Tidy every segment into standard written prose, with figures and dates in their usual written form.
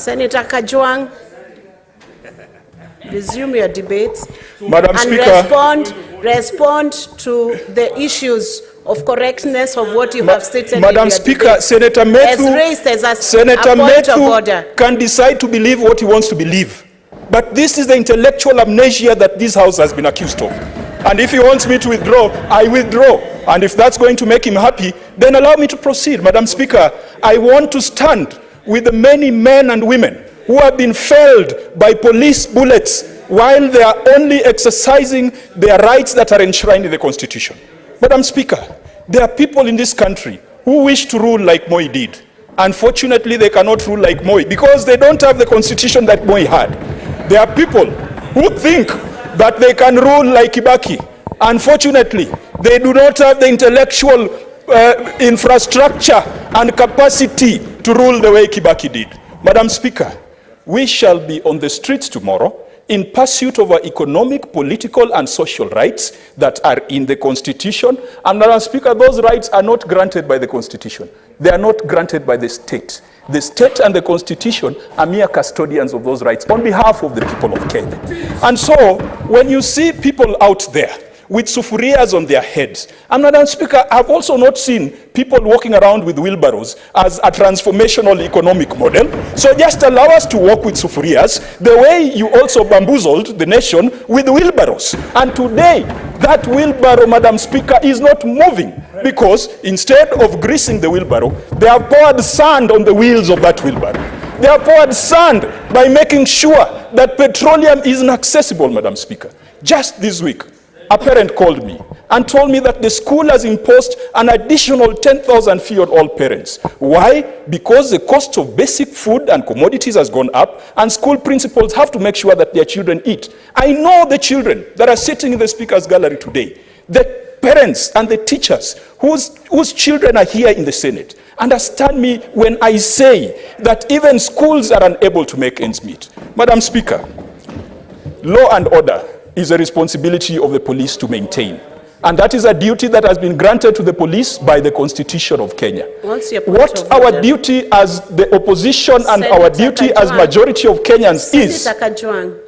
Senator Kajwa, resume your debate. Madam Speaker, respond to the issues of correctness of what you have stated. Madam Speaker, Senator Methu can decide to believe what he wants to believe. But this is the intellectual amnesia that this House has been accused of. And if he wants me to withdraw, I withdraw. And if that's going to make him happy, then allow me to proceed. Madam Speaker, I want to stand with the many men and women who have been felled by police bullets while they are only exercising their rights that are enshrined in the Constitution. Madam Speaker, there are people in this country who wish to rule like Moi did. Unfortunately, they cannot rule like Moi because they don't have the Constitution that Moi had. There are people who think that they can rule like Kibaki. Unfortunately, they do not have the intellectual infrastructure and capacity to rule the way Kibaki did. Madam Speaker, we shall be on the streets tomorrow in pursuit of our economic, political, and social rights that are in the Constitution. And Madam Speaker, those rights are not granted by the Constitution. They are not granted by the state. The state and the Constitution are mere custodians of those rights on behalf of the people of Kenya. And so, when you see people out there with sufurias on their heads, and Madam Speaker, I've also not seen people walking around with wheelbarrows as a transformational economic model. So just allow us to walk with sufurias the way you also bamboozled the nation with wheelbarrows. And today, that wheelbarrow, Madam Speaker, is not moving because instead of greasing the wheelbarrow, they have poured sand on the wheels of that wheelbarrow. They have poured sand by making sure that petroleum is inaccessible, Madam Speaker. Just this week, a parent called me and told me that the school has imposed an additional 10,000 fee on all parents. Why? Because the cost of basic food and commodities has gone up, and school principals have to make sure that their children eat. I know the children that are sitting in the Speaker's gallery today, the parents and the teachers whose children are here in the Senate. Understand me when I say that even schools are unable to make ends meet. Madam Speaker, law and order is a responsibility of the police to maintain. And that is a duty that has been granted to the police by the Constitution of Kenya. What our duty as the opposition and our duty as majority of Kenyans is... Senator Kajwa,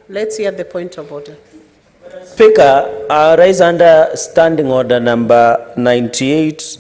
let's hear the point of order. Speaker, I rise under Standing Order number 98.